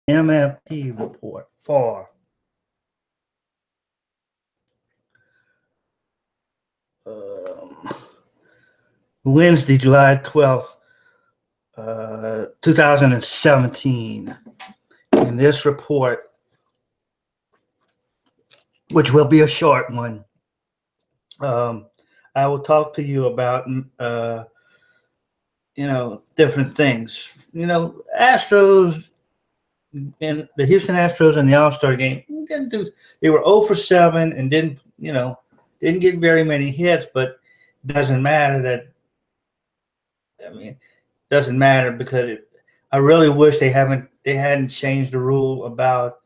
MFP report for Wednesday, July 12th, 2017. In this report, which will be a short one, I will talk to you about, different things. Astros and the Houston Astros in the All-Star game didn't do. They were 0 for 7 and didn't get very many hits, but it doesn't matter. Doesn't matter because I really wish they hadn't changed the rule about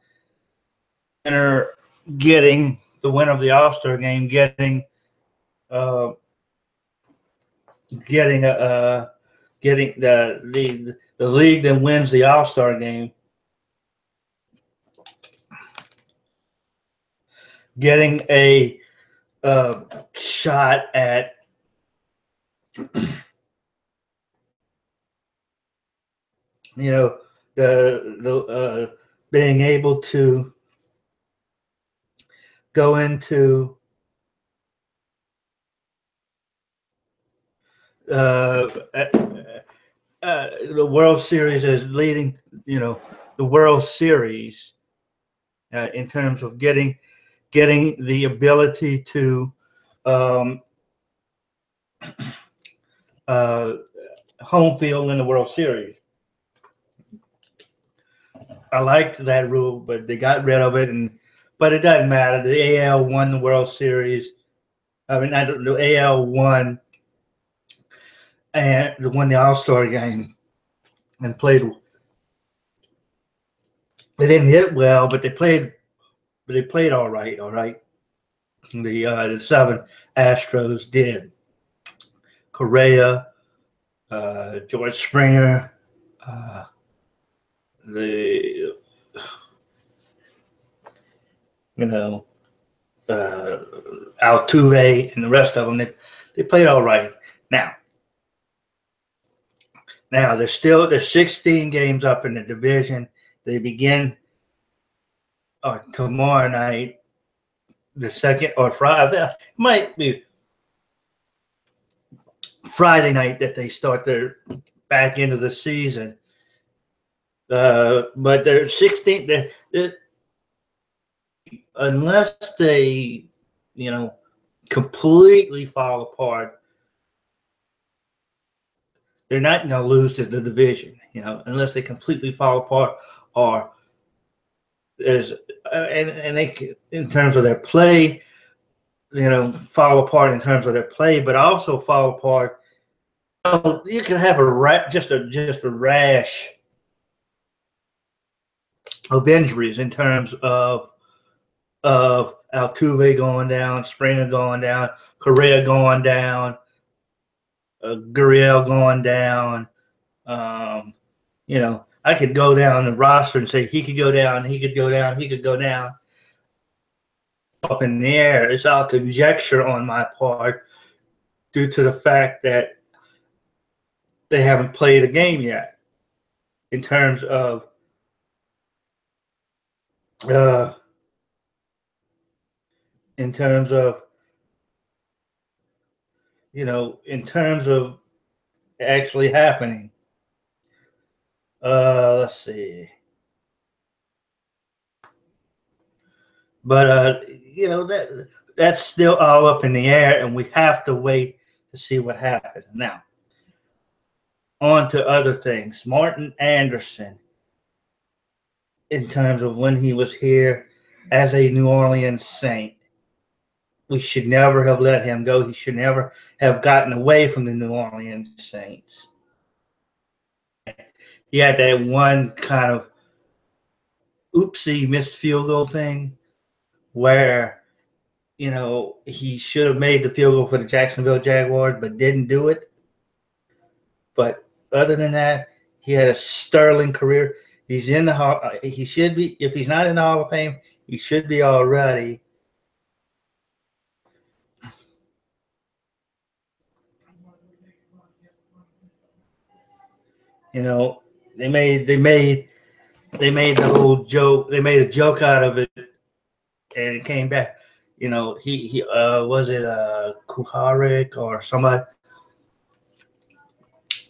getting the winner of the All-Star game getting the league that wins the All-Star game getting a shot at the being able to go into the World Series as leading, the World Series in terms of getting the ability to home field in the World Series. I liked that rule, but they got rid of it, but it doesn't matter. The AL won the World Series. The AL won and won the All-Star game and played. They didn't hit well, but they played all right. All right. The 7 Astros did. Correa, George Springer, Altuve, and the rest of them. They played all right. Now there's 16 games up in the division. They begin tomorrow night, the second or Friday. It might be Friday night that they start their back into the season. But they're 16. Unless they, completely fall apart, they're not going to lose to the division. Unless they completely fall apart, or there's and they in terms of their play, fall apart in terms of their play, but also fall apart. You can have just a rash of injuries in terms of Altuve going down, Springer going down, Correa going down, Gurriel going down. I could go down the roster and say he could go down, he could go down, he could go down. Up in the air. It's all conjecture on my part due to the fact that they haven't played a game yet in terms of actually happening. Let's see. But that's still all up in the air, and we have to wait to see what happens. Now, on to other things. Martin Anderson, in terms of when he was here as a New Orleans Saint, we should never have let him go. He should never have gotten away from the New Orleans Saints. He had that one kind of oopsie missed field goal thing where, he should have made the field goal for the Jacksonville Jaguars, but didn't do it. But other than that, he had a sterling career. He's in the Hall. He should be. If he's not in the Hall of Fame, he should be already. They made they made the whole joke. They made a joke out of it, and it came back. He was it Kuharik or somebody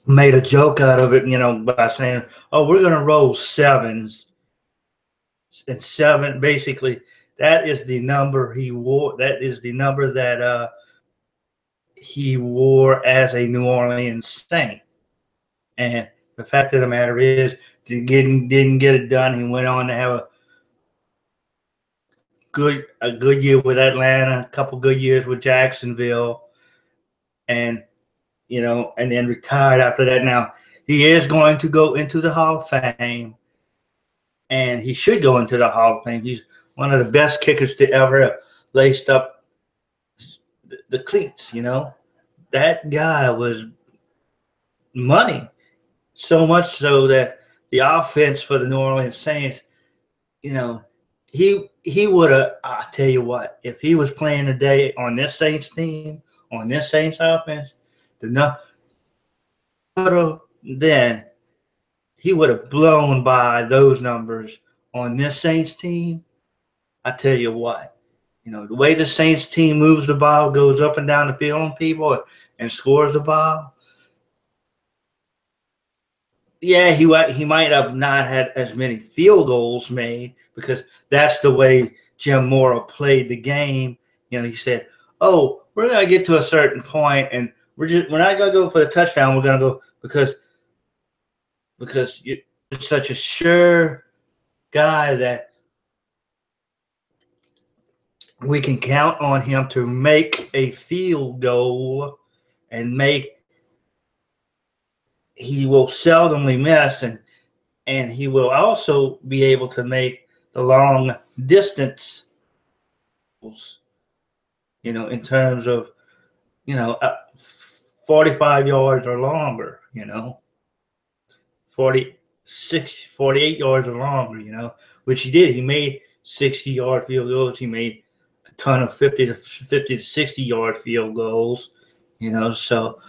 made a joke out of it. By saying, "Oh, we're gonna roll sevens." And seven, basically, that is the number he wore. That is the number that he wore as a New Orleans Saint. And the fact of the matter is, didn't get it done. He went on to have a good year with Atlanta, a couple good years with Jacksonville, and and then retired after that. Now he is going to go into the Hall of Fame, and he should go into the Hall of Fame. He's one of the best kickers to ever laced up the cleats. That guy was money, so much so that the offense for the New Orleans Saints, he would have. I tell you what, if he was playing today on this Saints team, on this Saints offense, then he would have blown by those numbers on this Saints team. I tell you what, the way the Saints team moves the ball, goes up and down the field on people, and scores the ball. Yeah, he might have not had as many field goals made, because that's the way Jim Mora played the game. He said, "Oh, we're gonna get to a certain point, and we're not gonna go for the touchdown. We're gonna go because you're such a sure guy that we can count on him to make a field goal, and he will seldomly miss, and he will also be able to make the long distance, in terms of 45 yards or longer, 46, 48 yards or longer, which he did. He made 60-yard field goals. He made a ton of 50 to 60-yard field goals, so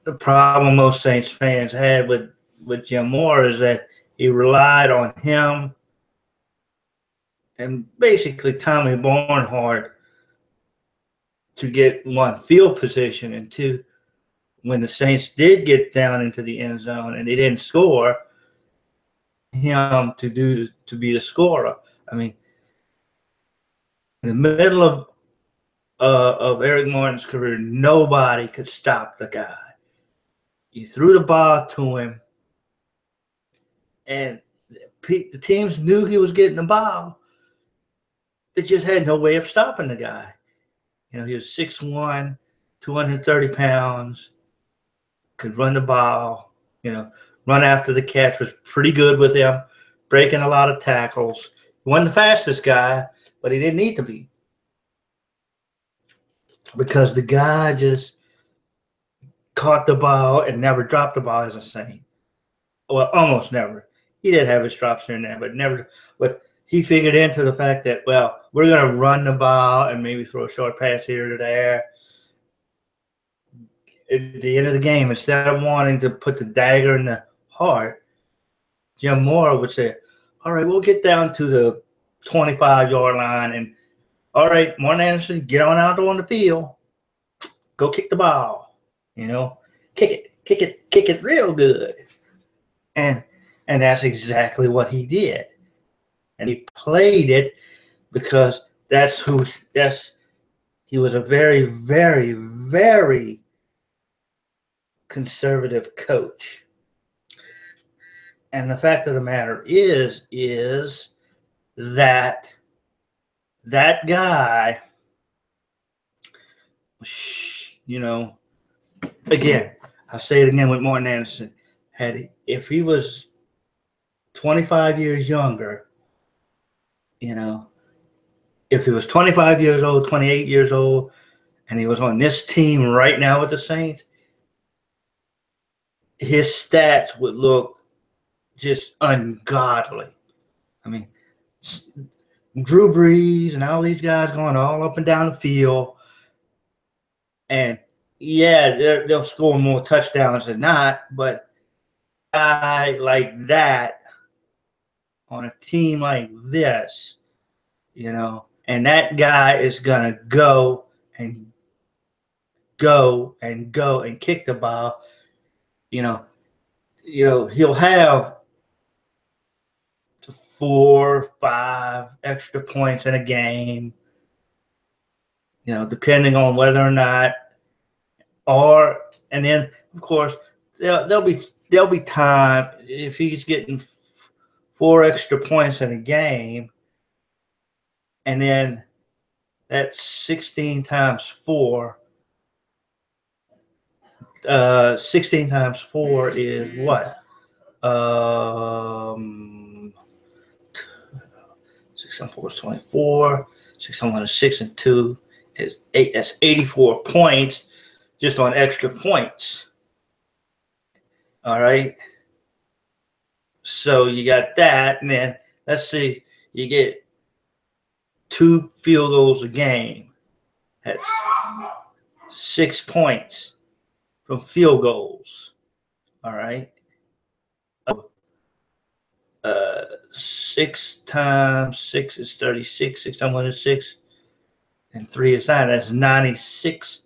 the problem most Saints fans had with Jim Moore is that he relied on him and basically Tommy Barnhart to get one, field position, and two, when the Saints did get down into the end zone and they didn't score, him to be the scorer. I mean, in the middle of Eric Martin's career, nobody could stop the guy. You threw the ball to him, and the teams knew he was getting the ball. They just had no way of stopping the guy. He was 6'1", 230 pounds, could run the ball, run after the catch, was pretty good with him, breaking a lot of tackles. He wasn't the fastest guy, but he didn't need to be, because the guy just caught the ball and never dropped the ball as a Saint. Well, almost never. He did have his drops here and there, but never. But he figured into the fact that, well, we're going to run the ball and maybe throw a short pass here or there. At the end of the game, instead of wanting to put the dagger in the heart, Jim Mora would say, all right, we'll get down to the 25-yard line, and all right, Martin Anderson, get on out on the field. Go kick the ball. Kick it real good. And that's exactly what he did. And he played it because he was a very, very, very conservative coach. And the fact of the matter is that guy, again, I'll say it again with Martin Anderson, if he was 25 years younger, if he was 25 years old, 28 years old, and he was on this team right now with the Saints, his stats would look just ungodly. I mean, Drew Brees and all these guys going all up and down the field, and yeah, they'll score more touchdowns than not, but guy like that on a team like this, you know, and that guy is going to go and kick the ball, you know, he'll have 4 or 5 extra points in a game, you know, depending on whether or not, and then of course there'll be time if he's getting 4 extra points in a game, and then that's 16 times 4. 16 times 4 is what? 6 times 4 is 24. 6 times 1 is 6, and 2 is 8. That's 84 points just on extra points. All right. So you got that, and then let's see, you get 2 field goals a game. That's 6 points from field goals. All right. 6 times 6 is 36. 6 times 1 is 6, and 3 is 9. That's 96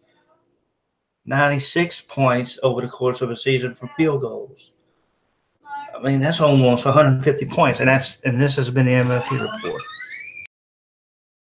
points over the course of a season from field goals. I mean, that's almost 150 points, and this has been the MFP report.